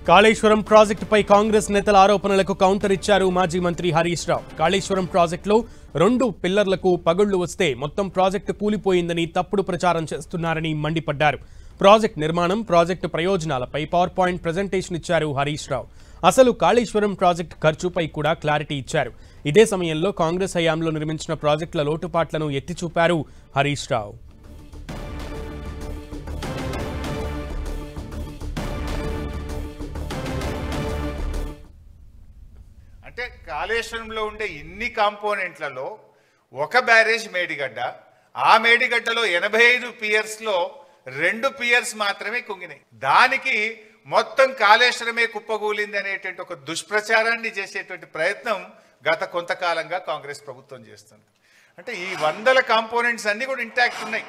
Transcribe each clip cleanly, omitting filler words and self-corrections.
కాళేశ్వరం ప్రాజెక్టుపై కాంగ్రెస్ నేతల ఆరోపణలకు కౌంటర్ ఇచ్చారు మాజీ మంత్రి హరీష్ రావు. కాళేశ్వరం ప్రాజెక్టులో 2 పిల్లర్లకు పగుళ్లు వస్తే మొత్తం ప్రాజెక్టు కూలిపోయిందని తప్పుడు ప్రచారం చేస్తున్నారని మండిపడ్డారు. ప్రాజెక్టు నిర్మాణం, ప్రాజెక్టు ప్రయోజనాలపై పవర్ పాయింట్ ప్రెజెంటేషన్ ఇచ్చారు హరీష్ రావు. అసలు కాళేశ్వరం ప్రాజెక్టు ఖర్చుపై కూడా క్లారిటీ ఇచ్చారు. ఇదే సమయంలో కాంగ్రెస్ హయాంలో నిర్మించిన ప్రాజెక్టుల లోటుపాట్లను ఎత్తిచూపారు హరీష్ రావు. అంటే కాళేశ్వరంలో ఉండే ఇన్ని కాంపోనెంట్లలో ఒక బ్యారేజ్ మేడిగడ్డ, ఆ మేడిగడ్డలో 85 పియర్స్లో 2 పియర్స్ మాత్రమే కుంగినాయి. దానికి మొత్తం కాళేశ్వరమే కుప్పగూలింది అనేటువంటి ఒక దుష్ప్రచారాన్ని చేసేటువంటి ప్రయత్నం గత కొంతకాలంగా కాంగ్రెస్ ప్రభుత్వం చేస్తుంది. అంటే ఈ 100 కాంపోనెంట్స్ అన్నీ కూడా ఇంటాక్ట్ ఉన్నాయి,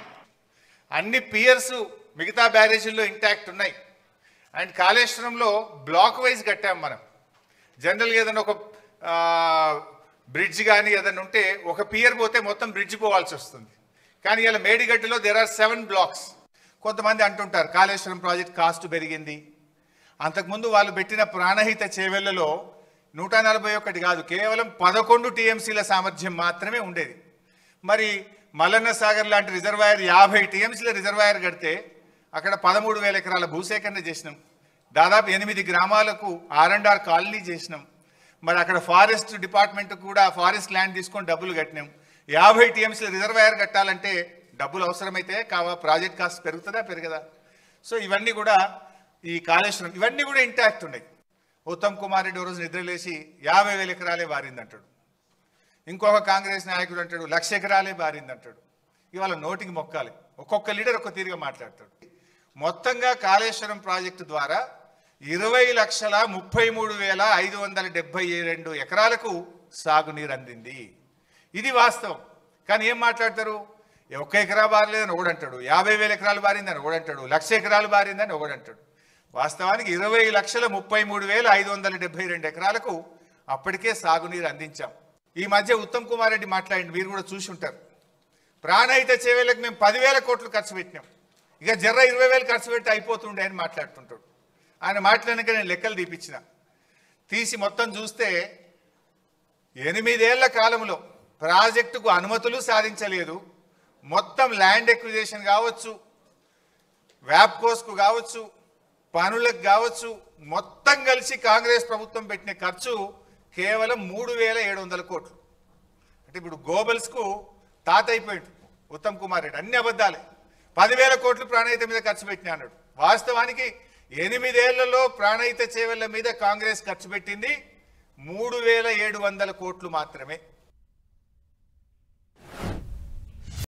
అన్ని పియర్స్ మిగతా బ్యారేజీల్లో ఇంటాక్ట్ ఉన్నాయి. అండ్ కాళేశ్వరంలో బ్లాక్ వైజ్ కట్టాం మనం. జనరల్గా ఏదైనా ఒక బ్రిడ్జ్ కానీ ఏదైనా ఉంటే ఒక పియర్ పోతే మొత్తం బ్రిడ్జ్ పోవాల్సి వస్తుంది. కానీ ఇలా మేడిగడ్డలో దేర్ ఆర్ 7 బ్లాక్స్. కొంతమంది అంటుంటారు కాళేశ్వరం ప్రాజెక్ట్ కాస్ట్ పెరిగింది. అంతకుముందు వాళ్ళు పెట్టిన ప్రాణహిత చేవెళ్లలో 141 కాదు, కేవలం 11 టీఎంసీల సామర్థ్యం మాత్రమే ఉండేది. మరి మల్లన్న సాగర్ లాంటి రిజర్వాయర్ 50 టీఎంసీల రిజర్వాయర్ కడితే అక్కడ 13,000 ఎకరాల భూసేకరణ చేసినాం. దాదాపు 8 గ్రామాలకు R&R కాలనీ చేసినాం. మరి అక్కడ ఫారెస్ట్ డిపార్ట్మెంట్ కూడా ఫారెస్ట్ ల్యాండ్ తీసుకొని డబ్బులు కట్టినాం. 50 టీఎంసీల రిజర్వాయర్ కట్టాలంటే డబ్బులు అవసరమైతే ప్రాజెక్ట్ కాస్ట్ పెరుగుతుందా పెరగదా? సో ఇవన్నీ కూడా ఈ కాళేశ్వరం ఇవన్నీ కూడా ఇంటాక్ట్ ఉన్నాయి. ఉత్తమ్ కుమార్ రెడ్డి రోజు నిద్రలేసి 50,000 ఎకరాలే బారిందంటాడు. ఇంకొక కాంగ్రెస్ నాయకుడు అంటాడు 1,00,000 ఎకరాలే బారిందంటాడు. ఇవాళ నోటికి మొక్కాలి, ఒక్కొక్క లీడర్ ఒక్క తీరుగా మాట్లాడతాడు. మొత్తంగా కాళేశ్వరం ప్రాజెక్టు ద్వారా 20,33,572 ఎకరాలకు సాగునీరు అందింది. ఇది వాస్తవం. కానీ ఏం మాట్లాడతారు? 1 ఎకరా బారలేదని ఒకడంటాడు, 50,000 ఎకరాలు బారిందని ఒకడంటాడు, 1,00,000 ఎకరాలు బారిందని ఒకడంటాడు. వాస్తవానికి 20,33,572 ఎకరాలకు అప్పటికే సాగునీరు అందించాం. ఈ మధ్య ఉత్తమ్ కుమార్ రెడ్డి మాట్లాడింది, మీరు కూడా చూసి ఉంటారు. ప్రాణహిత చేవేళ్ళకి మేము 10,000 కోట్లు ఖర్చు పెట్టినాం, ఇక జర్ర 20,000 ఖర్చు పెట్టి అయిపోతుండే అని మాట్లాడుతుంటాడు. ఆయన మాట్లాడినాక నేను లెక్కలు తీసి మొత్తం చూస్తే 8 ఏళ్ల కాలంలో ప్రాజెక్టుకు అనుమతులు సాధించలేదు. మొత్తం ల్యాండ్ ఎక్విజిషన్ కావచ్చు, వ్యాప్కోస్కు కావచ్చు, పనులకు కావచ్చు, మొత్తం కలిసి కాంగ్రెస్ ప్రభుత్వం పెట్టిన ఖర్చు కేవలం 3,700 కోట్లు. అంటే ఇప్పుడు గోబల్స్కు తాత అయిపోయాడు ఉత్తమ్ కుమార్ రెడ్డి. అన్ని అబద్ధాలే. 10,000 కోట్లు ప్రాణహిత మీద ఖర్చు పెట్టినా అన్నాడు. వాస్తవానికి 8 ఏళ్లలో ప్రాణహిత చేవెళ్ల మీద కాంగ్రెస్ ఖర్చు పెట్టింది 3,700 కోట్లు మాత్రమే.